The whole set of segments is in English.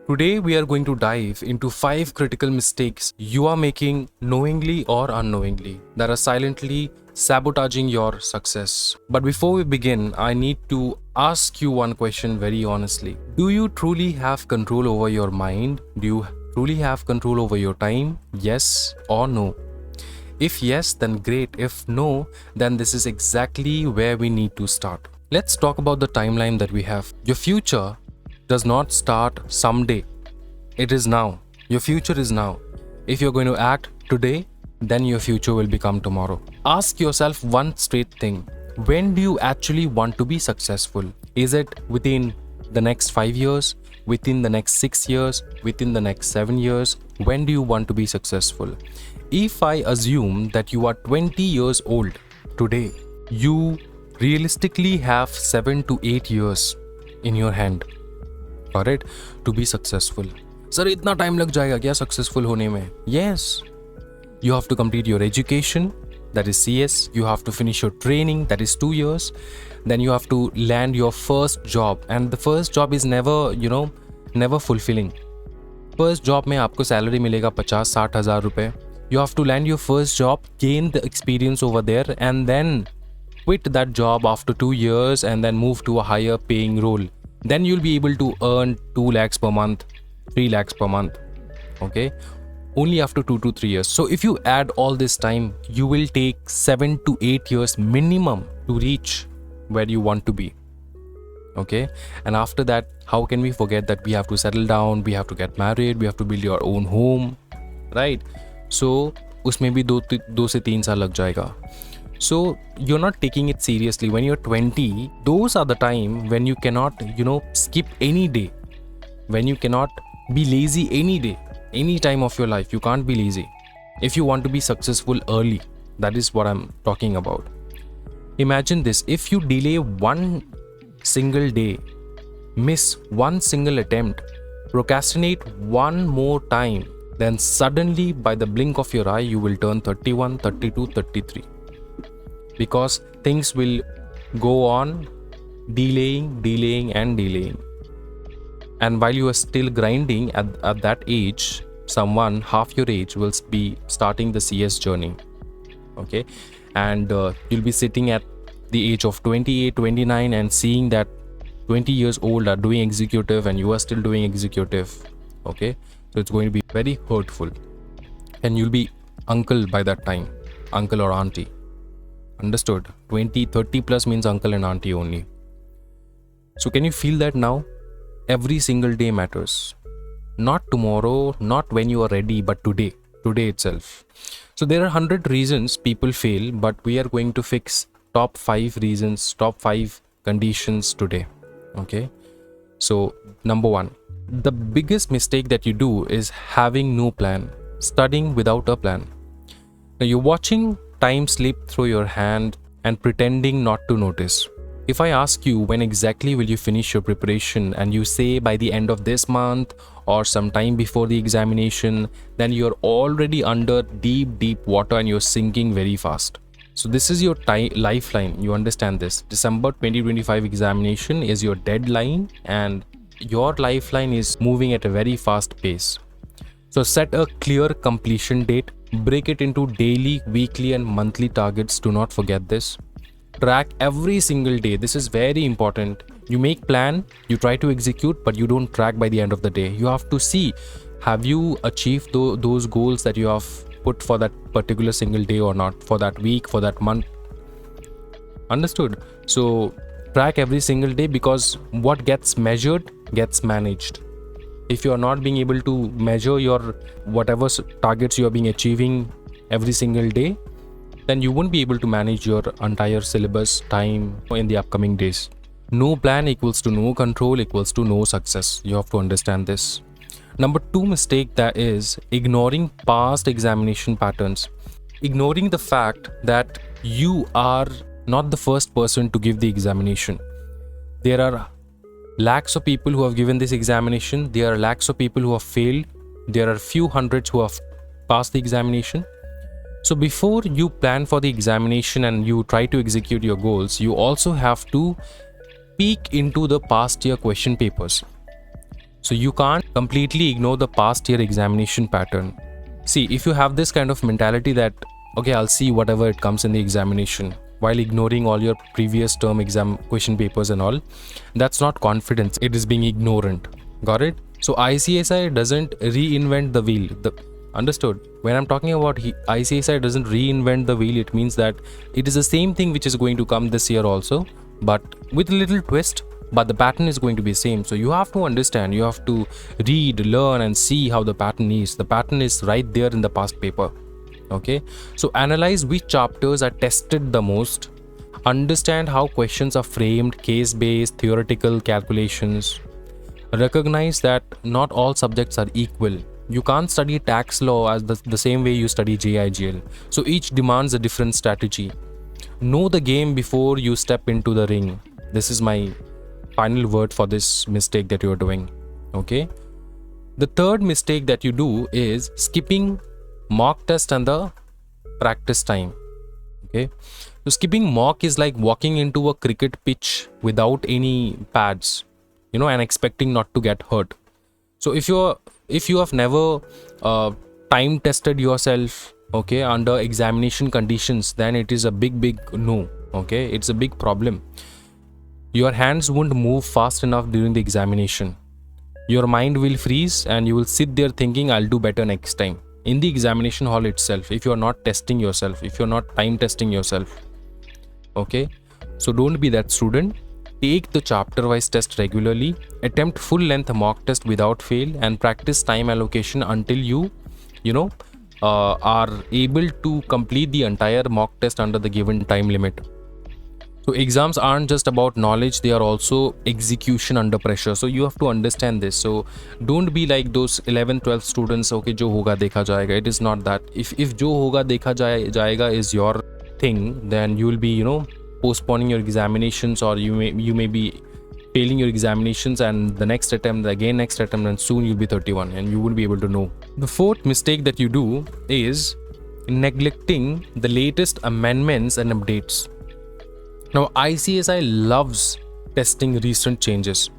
Today, we are going to dive into 5 critical mistakes you are making knowingly or unknowingly that are silently sabotaging your success. But before we begin, I need to ask you one question very honestly. Do you truly have control over your mind? Do you truly have control over your time? Yes or no? If yes, then great. If no, then this is exactly where we need to start. Let's talk about the timeline that we have. Your future does not start someday. It is now. Your future is now. If you're going to act today, then your future will become tomorrow. Ask yourself one straight thing. When do you actually want to be successful? Is it within the next 5 years? Within the next 6 years? Within the next 7 years? When do you want to be successful? If I assume that you are 20 years old today, you realistically have 7 to 8 years in your hand, alright, to be successful. Sir, इतना time लग जाएगा क्या successful होने में? Yes. You have to complete your education, that is CS. You have to finish your training, that is 2 years. Then you have to land your first job, and the first job is never fulfilling. First job में आपको salary मिलेगा 50-60 हज़ार रुपए. You have to land your first job, gain the experience over there, and then quit that job after 2 years and then move to a higher paying role. Then you'll be able to earn 2 lakhs per month, 3 lakhs per month. Okay? Only after 2 to 3 years. So if you add all this time, you will take 7 to 8 years minimum to reach where you want to be. Okay? And after that, how can we forget that we have to settle down, we have to get married, we have to build your own home, right? So उसमें भी 2 से 3 साल लग जाएगा. So you're not taking it seriously. When you're 20, those are the time when you cannot, skip any day. When you cannot be lazy any day, any time of your life, you can't be lazy. If you want to be successful early, that is what I'm talking about. Imagine this, if you delay one single day, miss one single attempt, procrastinate one more time, then suddenly by the blink of your eye, you will turn 31, 32, 33. Because things will go on delaying and delaying. And while you are still grinding at that age, someone half your age will be starting the CS journey. Okay? And you'll be sitting at the age of 28, 29 and seeing that 20 years old are doing executive and you are still doing executive. Okay? So it's going to be very hurtful. And you'll be uncle by that time. Uncle or auntie. Understood? 20, 30 plus means uncle and auntie only. So can you feel that now? Every single day matters. Not tomorrow, not when you are ready, but today itself. So there are 100 reasons people fail, but we are going to fix top 5 reasons, top 5 conditions today. Okay. So number 1, the biggest mistake that you do is having no plan, studying without a plan. Now you're watching time slip through your hand and pretending not to notice. If I ask you when exactly will you finish your preparation and you say by the end of this month or sometime before the examination, then you're already under deep water and you're sinking very fast. So this is your lifeline. You understand this. December 2025 examination is your deadline and your lifeline is moving at a very fast pace. So set a clear completion date. Break it into daily, weekly and monthly targets. Do not forget this. Track every single day. This is very important. You make plan, you try to execute, but you don't track by the end of the day. You have to see, have you achieved those goals that you have put for that particular single day or not, for that week, for that month. Understood? So track every single day, because what gets measured gets managed. If you are not being able to measure your whatever targets you are being achieving every single day, then you won't be able to manage your entire syllabus time in the upcoming days. No plan equals to no control equals to no success. You have to understand this. Number 2 mistake, that is ignoring past examination patterns. Ignoring the fact that you are not the first person to give the examination. There are lakhs of people who have given this examination. There are lakhs of people who have failed. There are few hundreds who have passed the examination. So before you plan for the examination and you try to execute your goals, you also have to peek into the past year question papers. So you can't completely ignore the past year examination pattern. See, if you have this kind of mentality that, okay, I'll see whatever it comes in the examination, while ignoring all your previous term exam question papers and all, that's not confidence, it is being ignorant. Got it? So ICSI doesn't reinvent the wheel. Understood? When I'm talking about ICSI doesn't reinvent the wheel, it means that it is the same thing which is going to come this year also, but with a little twist, but the pattern is going to be same. So you have to understand, you have to read, learn and see how the pattern is. The pattern is right there in the past paper. Okay, so analyze which chapters are tested the most, understand how questions are framed, case based, theoretical calculations. Recognize that not all subjects are equal. You can't study tax law as the same way you study JIGL, so each demands a different strategy. Know the game before you step into the ring. This is my final word for this mistake that you're doing. Okay, the third mistake that you do is skipping mock test and the practice time. Okay, so skipping mock is like walking into a cricket pitch without any pads, and expecting not to get hurt. So if you have never time tested yourself, okay, under examination conditions, then it is a big no. Okay, it's a big problem. Your hands won't move fast enough during the examination. Your mind will freeze and you will sit there thinking, I'll do better next time. In the examination hall itself, if you're not testing yourself, if you're not time testing yourself. Okay, so don't be that student. Take the chapter wise test regularly, attempt full length mock test without fail, and practice time allocation until you are able to complete the entire mock test under the given time limit. So exams aren't just about knowledge, they are also execution under pressure. So you have to understand this. So don't be like those 11th 12th students, okay, jo hoga dekha jayega. It is not that. If jo hoga dekha jayega is your thing, then you will be postponing your examinations, or you may be failing your examinations, and the next attempt, and soon you'll be 31 and you won't be able to know. The fourth mistake that you do is neglecting the latest amendments and updates. Now ICSI loves testing recent changes.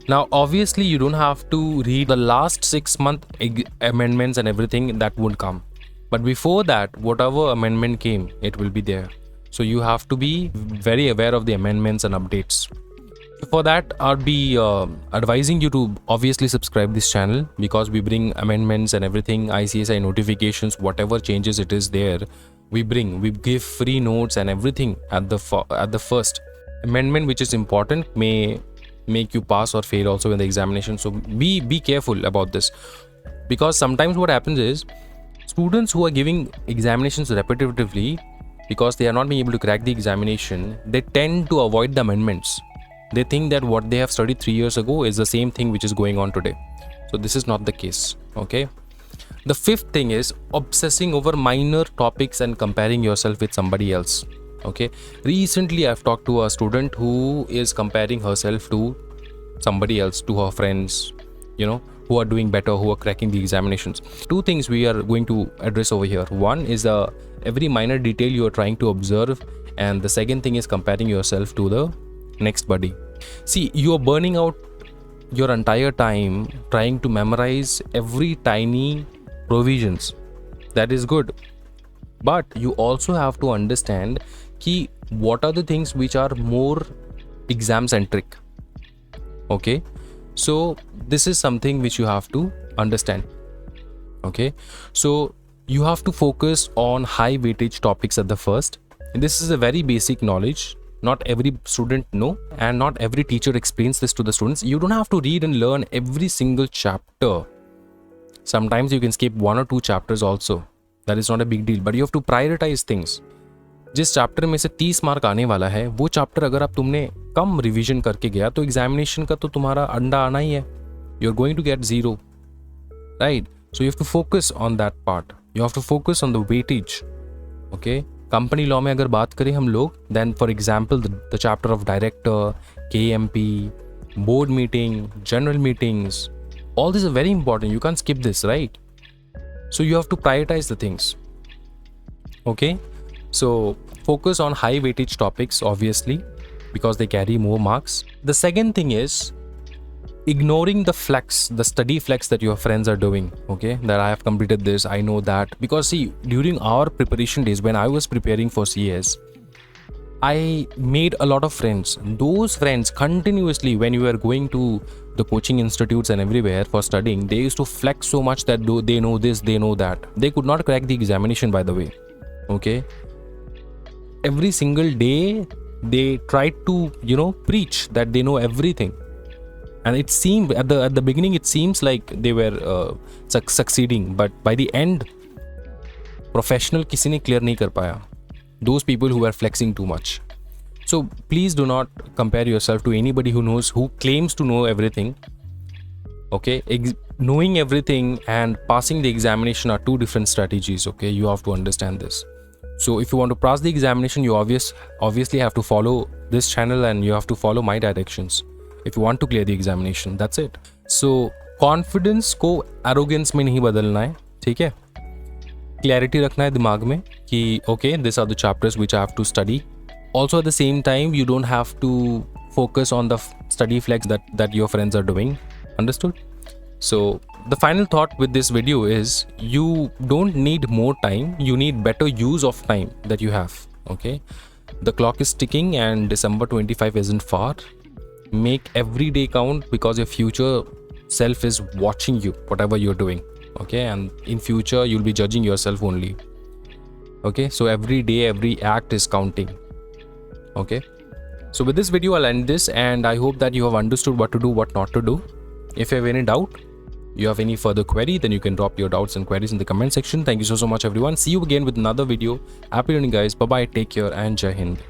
Now obviously you don't have to read the last 6-month amendments and everything, that won't come. But before that, whatever amendment came, it will be there. So you have to be very aware of the amendments and updates. For that, I'll be advising you to obviously subscribe this channel, because we bring amendments and everything, ICSI notifications, whatever changes it is there, we give free notes and everything at the first. Amendment which is important may make you pass or fail also in the examination. So be careful about this, because sometimes what happens is students who are giving examinations repetitively, because they are not being able to crack the examination, they tend to avoid the amendments. They think that what they have studied 3 years ago is the same thing which is going on today. So this is not the case. Okay. The fifth thing is obsessing over minor topics and comparing yourself with somebody else. Okay. Recently, I've talked to a student who is comparing herself to somebody else, to her friends, who are doing better, who are cracking the examinations. Two things we are going to address over here. One is every minor detail you are trying to observe, and the second thing is comparing yourself to the next buddy. See, you are burning out your entire time trying to memorize every tiny provisions. That is good, but you also have to understand what are the things which are more exam centric. Okay, so this is something which you have to understand. Okay, so you have to focus on high weightage topics at the first. And this is a very basic knowledge. Not every student know, and not every teacher explains this to the students. You don't have to read and learn every single chapter. Sometimes you can skip 1 or 2 chapters also. That is not a big deal, but you have to prioritize things. जिस chapter में से 30 mark आने वाला है, वो chapter अगर आप तुमने कम रिवीजन करके गया तो एग्जामिनेशन का तो तुम्हारा अंडा आना ही है. You are going to get 0, right? So you have to focus on that part. You have to focus on the weightage. Okay, company law में अगर बात करें हम लोग, then for example the chapter of director, KMP, board meeting, general meetings, all these are very important. You can't skip this, right? So you have to prioritize the things. Okay, so focus on high weightage topics, obviously, because they carry more marks. The second thing is ignoring the flex, the study flex that your friends are doing, okay, that I have completed this, I know that. Because see, during our preparation days, when I was preparing for CS, I made a lot of friends. Those friends continuously, when you were going to the coaching institutes and everywhere for studying, they used to flex so much that they know this, they know that. They could not crack the examination, by the way. Okay. Every single day, they tried to, preach that they know everything. And it seemed at the beginning, it seems like they were succeeding, but by the end, professional किसी ने clear नहीं कर पाया. Those people who are flexing too much. So please do not compare yourself to anybody who claims to know everything. Okay, knowing everything and passing the examination are two different strategies. Okay, you have to understand this. So if you want to pass the examination, you obviously have to follow this channel and you have to follow my directions if you want to clear the examination. That's it. So confidence को arrogance में नहीं बदलना है, ठीक है? Clarity रखना है दिमाग में कि okay, these are the chapters which I have to study. Also at the same time, you don't have to focus on the study flex that your friends are doing. Understood? So the final thought with this video is you don't need more time, you need better use of time that you have. Okay, the clock is ticking and December 25 isn't far. Make every day count because your future self is watching you, whatever you're doing. Okay, and in future you'll be judging yourself only. Okay, so every day, every act is counting. Okay, so with this video I'll end this, and I hope that you have understood what to do, what not to do. If you have any doubt, you have any further query, then you can drop your doubts and queries in the comment section. Thank you so much everyone. See you again with another video. Happy learning guys. Bye bye, take care and Jai Hind.